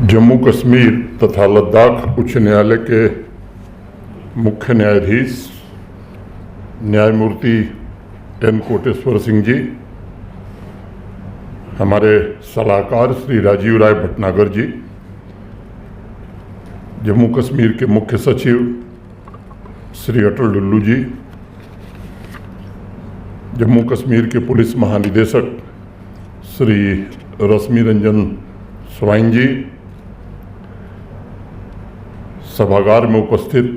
जम्मू कश्मीर तथा लद्दाख उच्च न्यायालय के मुख्य न्यायाधीश न्यायमूर्ति एन कोटेश्वर सिंह जी, हमारे सलाहकार श्री राजीव राय भटनागर जी, जम्मू कश्मीर के मुख्य सचिव श्री अटल डुल्लू जी, जम्मू कश्मीर के पुलिस महानिदेशक श्री रश्मि रंजन स्वाइन जी, सभागार में उपस्थित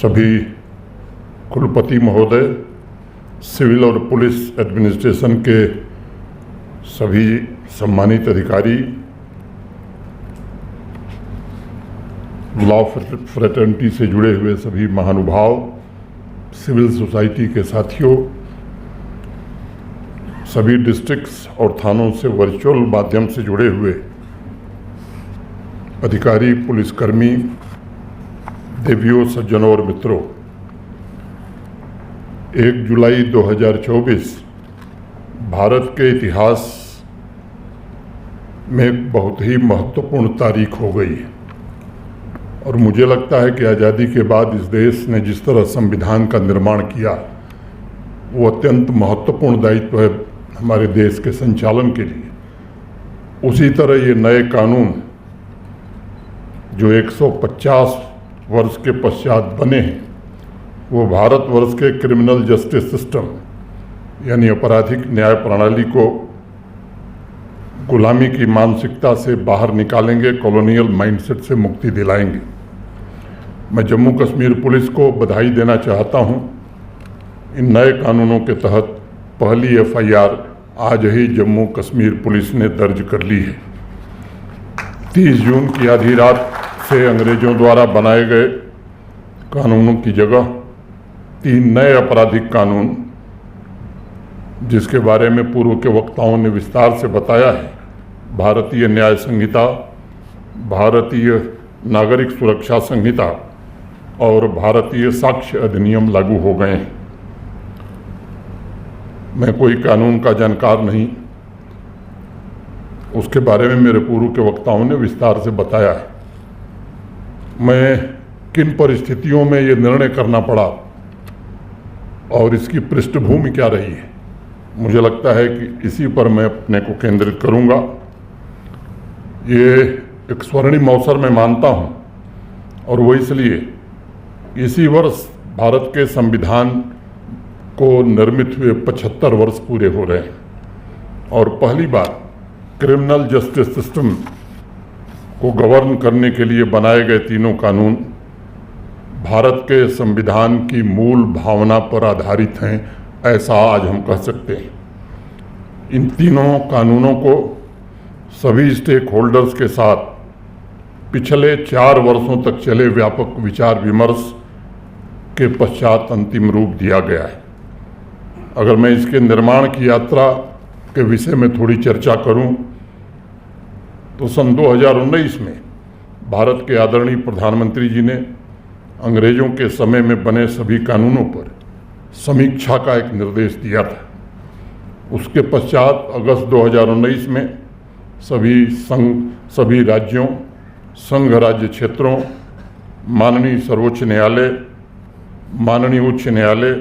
सभी कुलपति महोदय, सिविल और पुलिस एडमिनिस्ट्रेशन के सभी सम्मानित अधिकारी, लॉ फ्रेटर्निटी से जुड़े हुए सभी महानुभाव, सिविल सोसाइटी के साथियों, सभी डिस्ट्रिक्ट्स और थानों से वर्चुअल माध्यम से जुड़े हुए अधिकारी, पुलिसकर्मी, देवियों, सज्जनों और मित्रों, 1 जुलाई 2024 भारत के इतिहास में एक बहुत ही महत्वपूर्ण तारीख हो गई है और मुझे लगता है कि आज़ादी के बाद इस देश ने जिस तरह संविधान का निर्माण किया वो अत्यंत महत्वपूर्ण दायित्व है हमारे देश के संचालन के लिए। उसी तरह ये नए कानून जो 150 वर्ष के पश्चात बने हैं वो भारतवर्ष के क्रिमिनल जस्टिस सिस्टम यानी आपराधिक न्याय प्रणाली को गुलामी की मानसिकता से बाहर निकालेंगे, कॉलोनियल माइंडसेट से मुक्ति दिलाएंगे। मैं जम्मू कश्मीर पुलिस को बधाई देना चाहता हूं। इन नए कानूनों के तहत पहली FIR आज ही जम्मू कश्मीर पुलिस ने दर्ज कर ली है। 30 जून की आधी रात से अंग्रेजों द्वारा बनाए गए कानूनों की जगह 3 नए आपराधिक कानून, जिसके बारे में पूर्व के वक्ताओं ने विस्तार से बताया है, भारतीय न्याय संहिता, भारतीय नागरिक सुरक्षा संहिता और भारतीय साक्ष्य अधिनियम लागू हो गए हैं। मैं कोई कानून का जानकार नहीं, उसके बारे में मेरे पूर्व के वक्ताओं ने विस्तार से बताया है। मैं किन परिस्थितियों में ये निर्णय करना पड़ा और इसकी पृष्ठभूमि क्या रही है, मुझे लगता है कि इसी पर मैं अपने को केंद्रित करूंगा। ये एक स्वर्णिम अवसर मैं मानता हूं और वो इसलिए इसी वर्ष भारत के संविधान को निर्मित हुए 75 वर्ष पूरे हो रहे हैं और पहली बार क्रिमिनल जस्टिस सिस्टम को गवर्न करने के लिए बनाए गए तीनों कानून भारत के संविधान की मूल भावना पर आधारित हैं, ऐसा आज हम कह सकते हैं। इन तीनों कानूनों को सभी स्टेक होल्डर्स के साथ पिछले 4 वर्षों तक चले व्यापक विचार विमर्श के पश्चात अंतिम रूप दिया गया है। अगर मैं इसके निर्माण की यात्रा के विषय में थोड़ी चर्चा करूं तो सन 2019 में भारत के आदरणीय प्रधानमंत्री जी ने अंग्रेजों के समय में बने सभी कानूनों पर समीक्षा का एक निर्देश दिया था। उसके पश्चात अगस्त 2019 में सभी राज्यों, संघ राज्य क्षेत्रों, माननीय सर्वोच्च न्यायालय, माननीय उच्च न्यायालय,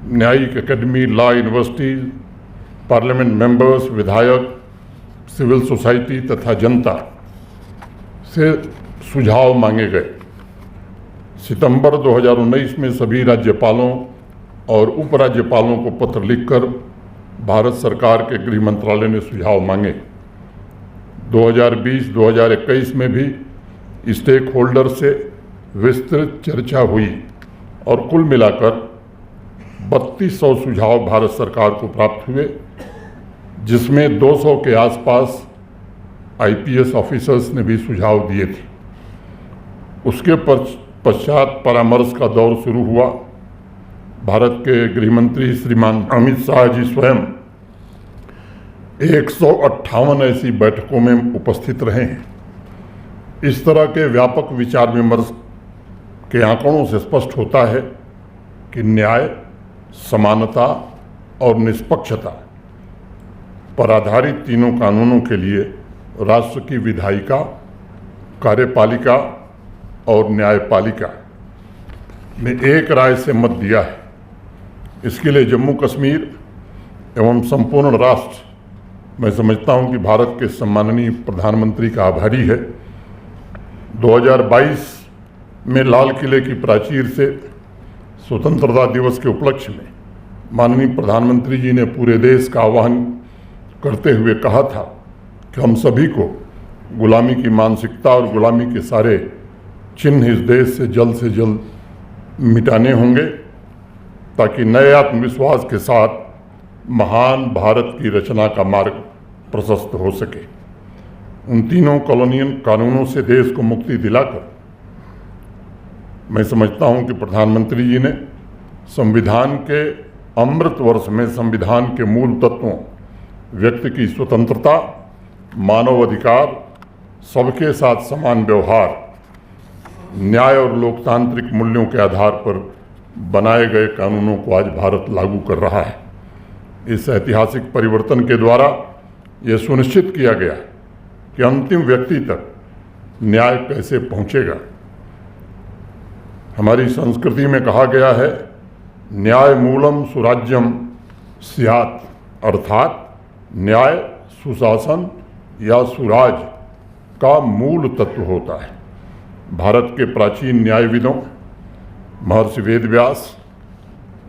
न्यायिक academy, law university, parliament members, विधायक, सिविल सोसाइटी तथा जनता से सुझाव मांगे गए। सितंबर 2019 में सभी राज्यपालों और उपराज्यपालों को पत्र लिखकर भारत सरकार के गृह मंत्रालय ने सुझाव मांगे। 2020-2021 में भी स्टेक होल्डर से विस्तृत चर्चा हुई और कुल मिलाकर 3200 सुझाव भारत सरकार को प्राप्त हुए, जिसमें 200 के आसपास IPS ऑफिसर्स ने भी सुझाव दिए थे। उसके पश्चात परामर्श का दौर शुरू हुआ। भारत के गृह मंत्री श्रीमान अमित शाह जी स्वयं 158 ऐसी बैठकों में उपस्थित रहे हैं। इस तरह के व्यापक विचार विमर्श के आंकड़ों से स्पष्ट होता है कि न्याय, समानता और निष्पक्षता पर आधारित तीनों कानूनों के लिए राष्ट्र की विधायिका, कार्यपालिका और न्यायपालिका ने एक राय से मत दिया है। इसके लिए जम्मू कश्मीर एवं संपूर्ण राष्ट्र, मैं समझता हूं कि भारत के सम्माननीय प्रधानमंत्री का आभारी है। 2022 में लाल किले की प्राचीर से स्वतंत्रता दिवस के उपलक्ष्य में माननीय प्रधानमंत्री जी ने पूरे देश का आह्वान करते हुए कहा था कि हम सभी को गुलामी की मानसिकता और गुलामी के सारे चिन्ह इस देश से जल्द मिटाने होंगे, ताकि नए आत्मविश्वास के साथ महान भारत की रचना का मार्ग प्रशस्त हो सके। उन तीनों कॉलोनियल कानूनों से देश को मुक्ति दिलाकर मैं समझता हूं कि प्रधानमंत्री जी ने संविधान के अमृत वर्ष में संविधान के मूल तत्वों, व्यक्ति की स्वतंत्रता, मानव अधिकार, सबके साथ समान व्यवहार, न्याय और लोकतांत्रिक मूल्यों के आधार पर बनाए गए कानूनों को आज भारत लागू कर रहा है। इस ऐतिहासिक परिवर्तन के द्वारा यह सुनिश्चित किया गया कि अंतिम व्यक्ति तक न्याय कैसे पहुंचेगा। हमारी संस्कृति में कहा गया है, न्याय मूलम सुराज्यम स्यात्, अर्थात न्याय सुशासन या सुराज का मूल तत्व होता है। भारत के प्राचीन न्यायविदों महर्षि वेदव्यास,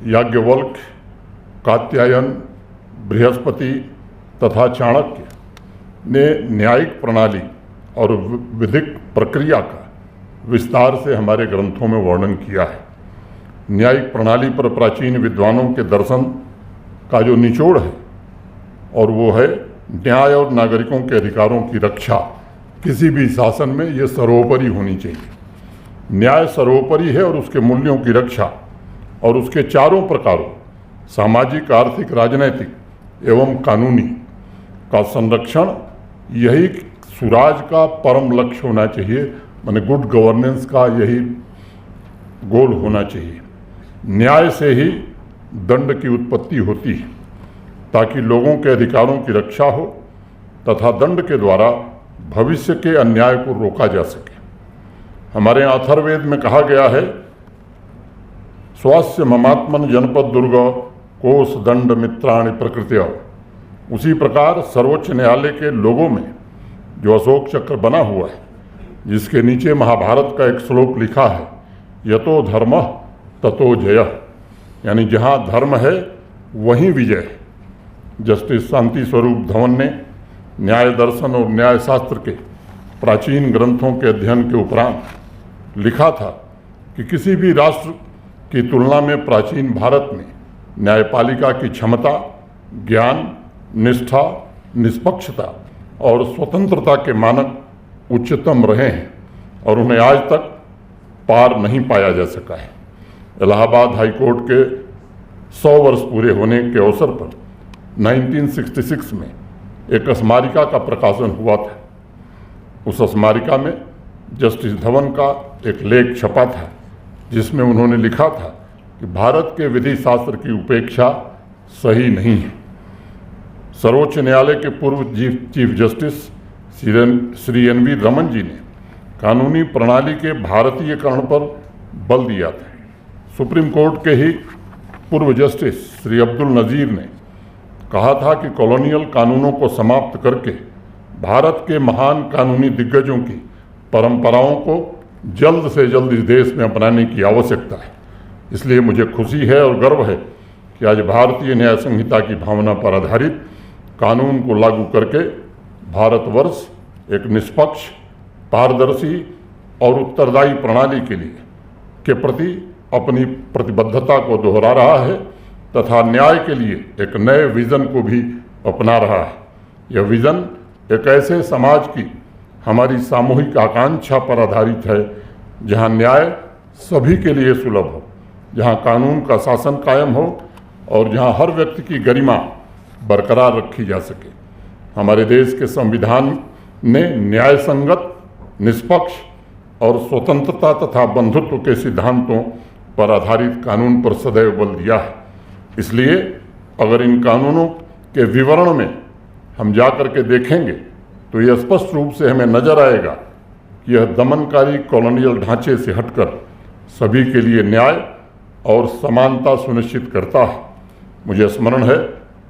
याज्ञवल्क्य, कात्यायन, बृहस्पति तथा चाणक्य ने न्यायिक प्रणाली और विधिक प्रक्रिया का विस्तार से हमारे ग्रंथों में वर्णन किया है। न्यायिक प्रणाली पर प्राचीन विद्वानों के दर्शन का जो निचोड़ है, और वो है न्याय और नागरिकों के अधिकारों की रक्षा किसी भी शासन में ये सर्वोपरि होनी चाहिए। न्याय सर्वोपरि है और उसके मूल्यों की रक्षा और उसके चारों प्रकारों, सामाजिक, आर्थिक, राजनैतिक एवं कानूनी का संरक्षण, यही सुराज का परम लक्ष्य होना चाहिए। माने गुड गवर्नेंस का यही गोल होना चाहिए। न्याय से ही दंड की उत्पत्ति होती है, ताकि लोगों के अधिकारों की रक्षा हो तथा दंड के द्वारा भविष्य के अन्याय को रोका जा सके। हमारे यहाँ अथर्ववेद में कहा गया है, स्वस्य ममात्मन जनपद दुर्ग कोष दंड मित्राणि प्रकृत्य। उसी प्रकार सर्वोच्च न्यायालय के लोगों में जो अशोक चक्र बना हुआ है, जिसके नीचे महाभारत का एक श्लोक लिखा है, यतो धर्मः ततो जयः, यानी जहाँ धर्म है वहीं विजय है। जस्टिस शांति स्वरूप धवन ने न्याय दर्शन और न्याय शास्त्र के प्राचीन ग्रंथों के अध्ययन के उपरांत लिखा था कि किसी भी राष्ट्र की तुलना में प्राचीन भारत में न्यायपालिका की क्षमता, ज्ञान, निष्ठा, निष्पक्षता और स्वतंत्रता के मानक उच्चतम रहे हैं और उन्हें आज तक पार नहीं पाया जा सका है। इलाहाबाद हाईकोर्ट के 100 वर्ष पूरे होने के अवसर पर 1966 में एक स्मारिका का प्रकाशन हुआ था। उस स्मारिका में जस्टिस धवन का एक लेख छपा था, जिसमें उन्होंने लिखा था कि भारत के विधि शास्त्र की उपेक्षा सही नहीं है। सर्वोच्च न्यायालय के पूर्व chief justice Shri N V Raman ji ने कानूनी प्रणाली के भारतीयकरण पर बल दिया था। सुप्रीम कोर्ट के ही पूर्व जस्टिस श्री अब्दुल नज़ीर ने कहा था कि कॉलोनियल कानूनों को समाप्त करके भारत के महान कानूनी दिग्गजों की परंपराओं को जल्द से जल्द इस देश में अपनाने की आवश्यकता है। इसलिए मुझे खुशी है और गर्व है कि आज भारतीय न्याय संहिता की भावना पर आधारित कानून को लागू करके भारतवर्ष एक निष्पक्ष, पारदर्शी और उत्तरदायी प्रणाली के प्रति अपनी प्रतिबद्धता को दोहरा रहा है तथा न्याय के लिए एक नए विजन को भी अपना रहा है। यह विजन एक ऐसे समाज की हमारी सामूहिक आकांक्षा पर आधारित है जहां न्याय सभी के लिए सुलभ हो, जहां कानून का शासन कायम हो और जहां हर व्यक्ति की गरिमा बरकरार रखी जा सके। हमारे देश के संविधान ने न्याय संगत, निष्पक्ष और स्वतंत्रता तथा बंधुत्व के सिद्धांतों पर आधारित कानून पर सदैव बल दिया है। इसलिए अगर इन कानूनों के विवरण में हम जा कर के देखेंगे तो यह स्पष्ट रूप से हमें नजर आएगा कि यह दमनकारी कॉलोनियल ढांचे से हटकर सभी के लिए न्याय और समानता सुनिश्चित करता है। मुझे स्मरण है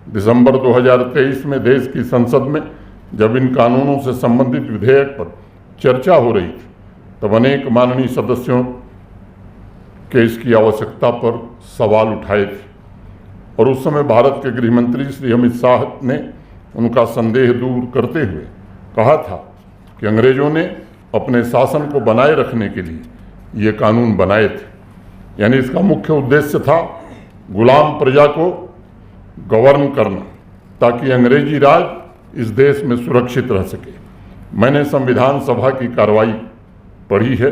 दिसंबर 2023 में देश की संसद में जब इन कानूनों से संबंधित विधेयक पर चर्चा हो रही थी तब अनेक माननीय सदस्यों के इसकी आवश्यकता पर सवाल उठाए थे और उस समय भारत के गृह मंत्री श्री अमित शाह ने उनका संदेह दूर करते हुए कहा था कि अंग्रेजों ने अपने शासन को बनाए रखने के लिए ये कानून बनाए थे। यानी इसका मुख्य उद्देश्य था गुलाम प्रजा को गवर्न करना ताकि अंग्रेजी राज इस देश में सुरक्षित रह सके। मैंने संविधान सभा की कार्रवाई पढ़ी है।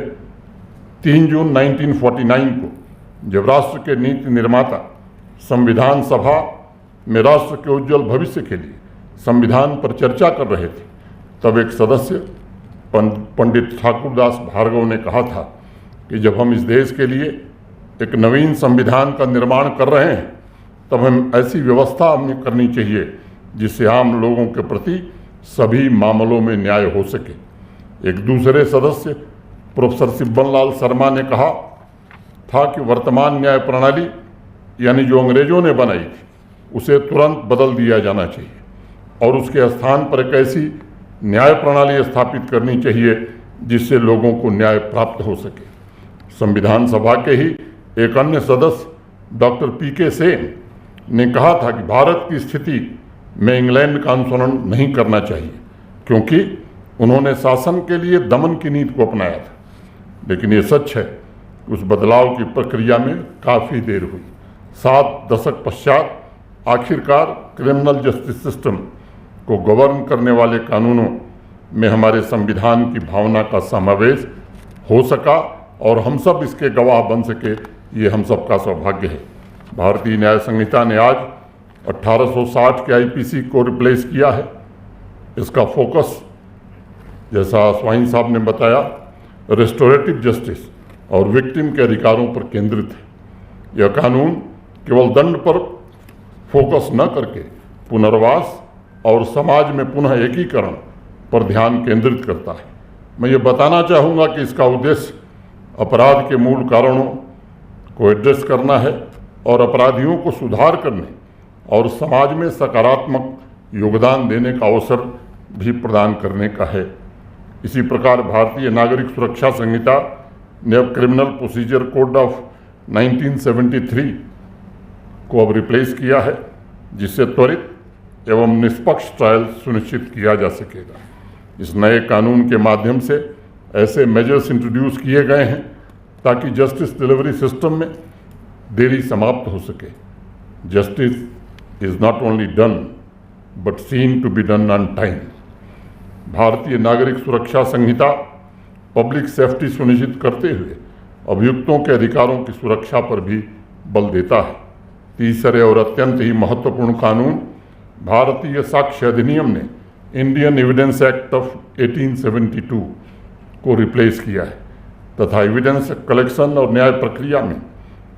3 जून 1949 को जब राष्ट्र के नीति निर्माता संविधान सभा में राष्ट्र के उज्जवल भविष्य के लिए संविधान पर चर्चा कर रहे थे तब एक सदस्य पंडित ठाकुरदास भार्गव ने कहा था कि जब हम इस देश के लिए एक नवीन संविधान का निर्माण कर रहे हैं तब हम ऐसी व्यवस्था हमें करनी चाहिए जिससे आम लोगों के प्रति सभी मामलों में न्याय हो सके। एक दूसरे सदस्य प्रोफेसर सिब्बनलाल शर्मा ने कहा था कि वर्तमान न्याय प्रणाली यानी जो अंग्रेजों ने बनाई थी उसे तुरंत बदल दिया जाना चाहिए और उसके स्थान पर एक ऐसी न्याय प्रणाली स्थापित करनी चाहिए जिससे लोगों को न्याय प्राप्त हो सके। संविधान सभा के ही एक अन्य सदस्य डॉक्टर पीके सेन ने कहा था कि भारत की स्थिति में इंग्लैंड का अनुसरण नहीं करना चाहिए क्योंकि उन्होंने शासन के लिए दमन की नीति को अपनाया था। लेकिन ये सच है कि उस बदलाव की प्रक्रिया में काफ़ी देर हुई। 7 दशक पश्चात आखिरकार क्रिमिनल जस्टिस सिस्टम को गवर्न करने वाले कानूनों में हमारे संविधान की भावना का समावेश हो सका और हम सब इसके गवाह बन सके। ये हम सब का सौभाग्य है। भारतीय न्याय संहिता ने आज 1860 के आईपीसी को रिप्लेस किया है। इसका फोकस जैसा स्वाइन साहब ने बताया रेस्टोरेटिव जस्टिस और विक्टिम के अधिकारों पर केंद्रित है। यह कानून केवल दंड पर फोकस न करके पुनर्वास और समाज में पुनः एकीकरण पर ध्यान केंद्रित करता है। मैं ये बताना चाहूँगा कि इसका उद्देश्य अपराध के मूल कारणों को एड्रेस करना है और अपराधियों को सुधार करने और समाज में सकारात्मक योगदान देने का अवसर भी प्रदान करने का है। इसी प्रकार भारतीय नागरिक सुरक्षा संहिता ने अब क्रिमिनल प्रोसीजर कोड ऑफ 1973 को अब रिप्लेस किया है जिससे त्वरित एवं निष्पक्ष ट्रायल सुनिश्चित किया जा सकेगा। इस नए कानून के माध्यम से ऐसे मेजर्स इंट्रोड्यूस किए गए हैं ताकि जस्टिस डिलीवरी सिस्टम में देरी समाप्त हो सके। Justice is not only done but seen to be done on time. भारतीय नागरिक सुरक्षा संहिता पब्लिक सेफ्टी सुनिश्चित करते हुए अभियुक्तों के अधिकारों की सुरक्षा पर भी बल देता है। तीसरे और अत्यंत ही महत्वपूर्ण कानून भारतीय साक्ष्य अधिनियम ने इंडियन एविडेंस एक्ट ऑफ 1872 को रिप्लेस किया है तथा एविडेंस कलेक्शन और न्याय प्रक्रिया में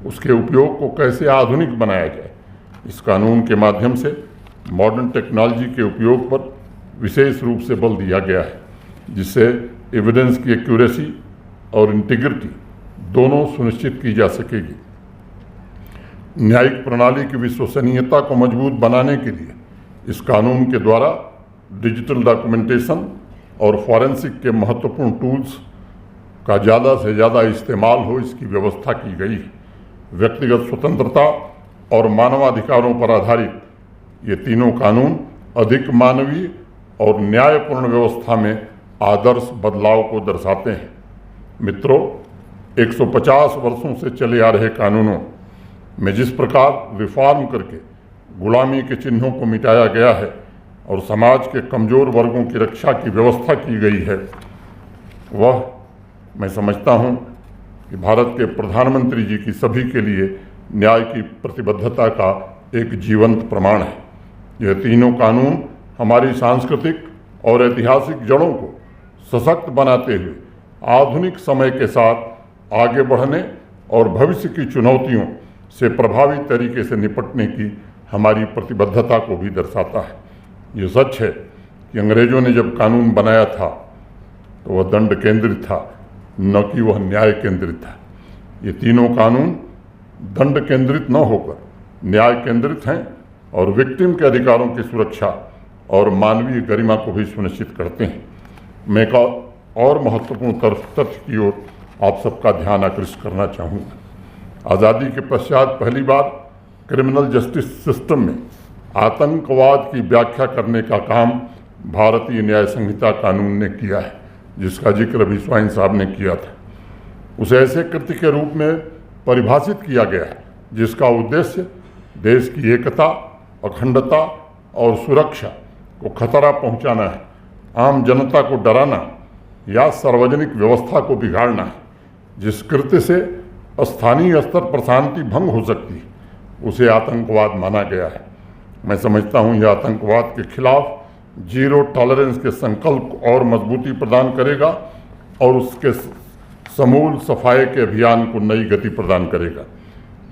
उसके उपयोग को कैसे आधुनिक बनाया जाए। इस कानून के माध्यम से मॉडर्न टेक्नोलॉजी के उपयोग पर विशेष रूप से बल दिया गया है जिससे एविडेंस की एक्यूरेसी और इंटीग्रिटी दोनों सुनिश्चित की जा सकेगी। न्यायिक प्रणाली की विश्वसनीयता को मजबूत बनाने के लिए इस कानून के द्वारा डिजिटल डॉक्यूमेंटेशन और फॉरेंसिक के महत्वपूर्ण टूल्स का ज़्यादा से ज़्यादा इस्तेमाल हो इसकी व्यवस्था की गई है। व्यक्तिगत स्वतंत्रता और मानवाधिकारों पर आधारित ये तीनों कानून अधिक मानवीय और न्यायपूर्ण व्यवस्था में आदर्श बदलाव को दर्शाते हैं। मित्रों, 150 वर्षों से चले आ रहे कानूनों में जिस प्रकार रिफॉर्म करके गुलामी के चिन्हों को मिटाया गया है और समाज के कमज़ोर वर्गों की रक्षा की व्यवस्था की गई है, वह मैं समझता हूँ कि भारत के प्रधानमंत्री जी की सभी के लिए न्याय की प्रतिबद्धता का एक जीवंत प्रमाण है। यह तीनों कानून हमारी सांस्कृतिक और ऐतिहासिक जड़ों को सशक्त बनाते हुए आधुनिक समय के साथ आगे बढ़ने और भविष्य की चुनौतियों से प्रभावी तरीके से निपटने की हमारी प्रतिबद्धता को भी दर्शाता है। ये सच है कि अंग्रेजों ने जब कानून बनाया था तो वह दंड केंद्रित था, न कि वह न्याय केंद्रित था। ये तीनों कानून दंड केंद्रित न होकर न्याय केंद्रित हैं और विक्टिम के अधिकारों की सुरक्षा और मानवीय गरिमा को भी सुनिश्चित करते हैं। मैं एक और महत्वपूर्ण तथ्य की ओर आप सबका ध्यान आकृष्ट करना चाहूँगा। आज़ादी के पश्चात पहली बार क्रिमिनल जस्टिस सिस्टम में आतंकवाद की व्याख्या करने का काम भारतीय न्याय संहिता कानून ने किया है, जिसका जिक्र अभी स्वाइन साहब ने किया था। उसे ऐसे कृत्य के रूप में परिभाषित किया गया है जिसका उद्देश्य देश की एकता, अखंडता और सुरक्षा को खतरा पहुंचाना है, आम जनता को डराना या सार्वजनिक व्यवस्था को बिगाड़ना है। जिस कृत्य से स्थानीय स्तर पर शांति भंग हो सकती है उसे आतंकवाद माना गया है। मैं समझता हूँ यह आतंकवाद के खिलाफ जीरो टॉलरेंस के संकल्प को और मजबूती प्रदान करेगा और उसके समूल सफाई के अभियान को नई गति प्रदान करेगा।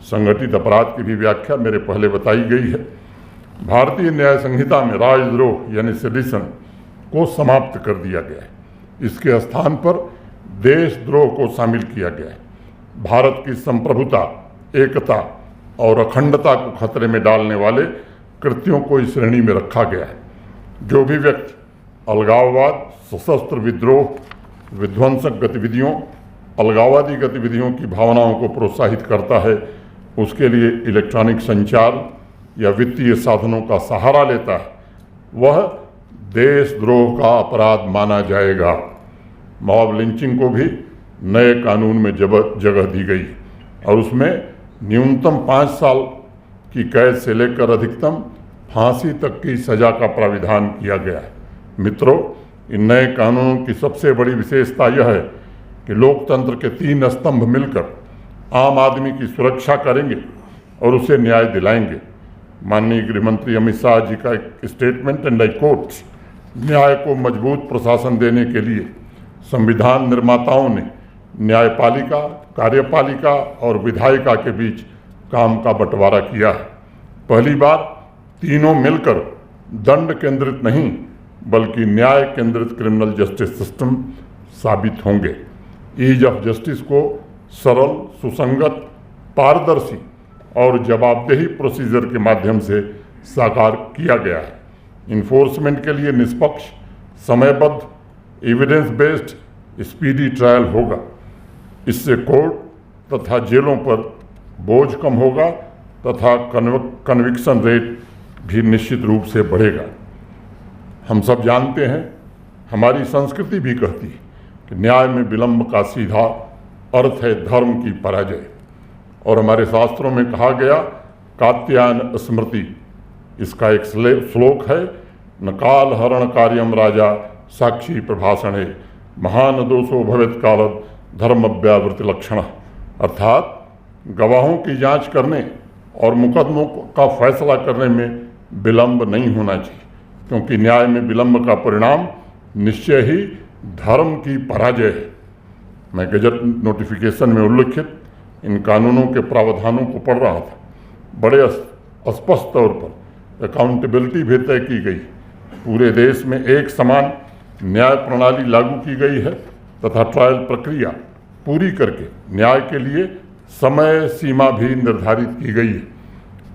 संगठित अपराध की भी व्याख्या मेरे पहले बताई गई है। भारतीय न्याय संहिता में राजद्रोह यानी सेडिशन को समाप्त कर दिया गया है। इसके स्थान पर देशद्रोह को शामिल किया गया है। भारत की संप्रभुता, एकता और अखंडता को खतरे में डालने वाले कृत्यों को इस श्रेणी में रखा गया है। जो भी व्यक्ति अलगाववाद, सशस्त्र विद्रोह, विध्वंसक गतिविधियों, अलगाववादी गतिविधियों की भावनाओं को प्रोत्साहित करता है, उसके लिए इलेक्ट्रॉनिक संचार या वित्तीय साधनों का सहारा लेता है, वह देशद्रोह का अपराध माना जाएगा। मॉब लिंचिंग को भी नए कानून में जगह दी गई और उसमें न्यूनतम 5 साल की कैद से लेकर अधिकतम फांसी तक की सजा का प्राविधान किया गया है। मित्रों, इन नए कानूनों की सबसे बड़ी विशेषता यह है कि लोकतंत्र के 3 स्तंभ मिलकर आम आदमी की सुरक्षा करेंगे और उसे न्याय दिलाएंगे। माननीय गृह मंत्री अमित शाह जी का एक स्टेटमेंट एंड आई कोट, न्याय को मजबूत प्रशासन देने के लिए संविधान निर्माताओं ने न्यायपालिका, कार्यपालिका और विधायिका के बीच काम का बंटवारा किया है। पहली बार तीनों मिलकर दंड केंद्रित नहीं बल्कि न्याय केंद्रित क्रिमिनल जस्टिस सिस्टम साबित होंगे। ईज ऑफ जस्टिस को सरल, सुसंगत, पारदर्शी और जवाबदेही प्रोसीजर के माध्यम से साकार किया गया है। इन्फोर्समेंट के लिए निष्पक्ष, समयबद्ध, एविडेंस बेस्ड स्पीडी ट्रायल होगा। इससे कोर्ट तथा जेलों पर बोझ कम होगा तथा कन्विक्शन रेट भी निश्चित रूप से बढ़ेगा। हम सब जानते हैं, हमारी संस्कृति भी कहती है कि न्याय में विलंब का सीधा अर्थ है धर्म की पराजय। और हमारे शास्त्रों में कहा गया, कात्यायन स्मृति, इसका एक श्लोक है, न काल हरण कार्यम राजा साक्षी प्रभाषणे महान दोषो भवेत् काल धर्मव्यावृत लक्षण। अर्थात गवाहों की जांच करने और मुकदमों का फैसला करने में विलंब नहीं होना चाहिए, क्योंकि न्याय में विलंब का परिणाम निश्चय ही धर्म की पराजय है। मैं गजट नोटिफिकेशन में उल्लिखित इन कानूनों के प्रावधानों को पढ़ रहा था। बड़े स्पष्ट तौर पर अकाउंटेबिलिटी भी तय की गई। पूरे देश में एक समान न्याय प्रणाली लागू की गई है तथा ट्रायल प्रक्रिया पूरी करके न्याय के लिए समय सीमा भी निर्धारित की गई है।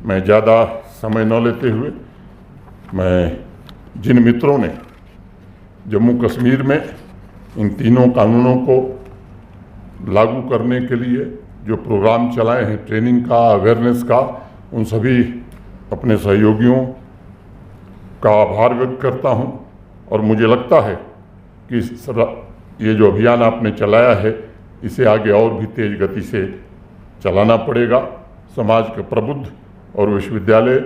मैं ज़्यादा समय न लेते हुए, मैं जिन मित्रों ने जम्मू कश्मीर में इन तीनों कानूनों को लागू करने के लिए जो प्रोग्राम चलाए हैं, ट्रेनिंग का, अवेयरनेस का, उन सभी अपने सहयोगियों का आभार व्यक्त करता हूं। और मुझे लगता है कि ये जो अभियान आपने चलाया है, इसे आगे और भी तेज गति से चलाना पड़ेगा। समाज के प्रबुद्ध और विश्वविद्यालय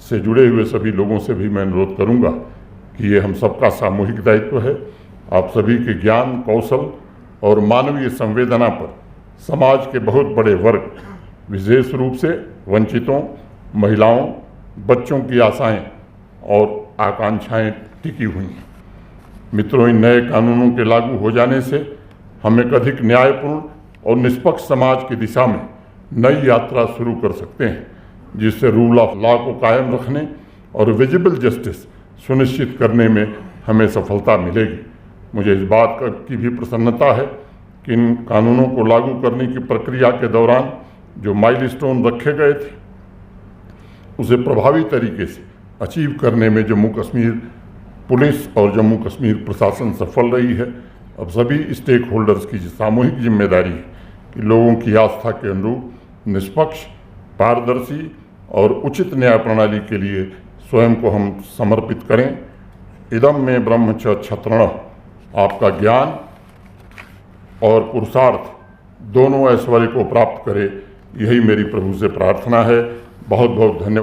से जुड़े हुए सभी लोगों से भी मैं अनुरोध करूंगा कि ये हम सबका सामूहिक दायित्व है। आप सभी के ज्ञान, कौशल और मानवीय संवेदना पर समाज के बहुत बड़े वर्ग, विशेष रूप से वंचितों, महिलाओं, बच्चों की आशाएं और आकांक्षाएं टिकी हुई हैं। मित्रों, इन नए कानूनों के लागू हो जाने से हम एक अधिक न्यायपूर्ण और निष्पक्ष समाज की दिशा में नई यात्रा शुरू कर सकते हैं, जिससे रूल ऑफ लॉ को कायम रखने और विजिबल जस्टिस, सुनिश्चित करने में हमें सफलता मिलेगी। मुझे इस बात की भी प्रसन्नता है कि इन कानूनों को लागू करने की प्रक्रिया के दौरान जो माइलस्टोन रखे गए थे उसे प्रभावी तरीके से अचीव करने में जम्मू कश्मीर पुलिस और जम्मू कश्मीर प्रशासन सफल रही है। अब सभी स्टेक होल्डर्स की सामूहिक जिम्मेदारी है कि लोगों की आस्था के अनुरूप निष्पक्ष, पारदर्शी और उचित न्याय प्रणाली के लिए स्वयं को हम समर्पित करें। इदम में ब्रह्म च क्षत्रणः, आपका ज्ञान और पुरुषार्थ दोनों ऐश्वर्य को प्राप्त करे, यही मेरी प्रभु से प्रार्थना है। बहुत बहुत धन्यवाद।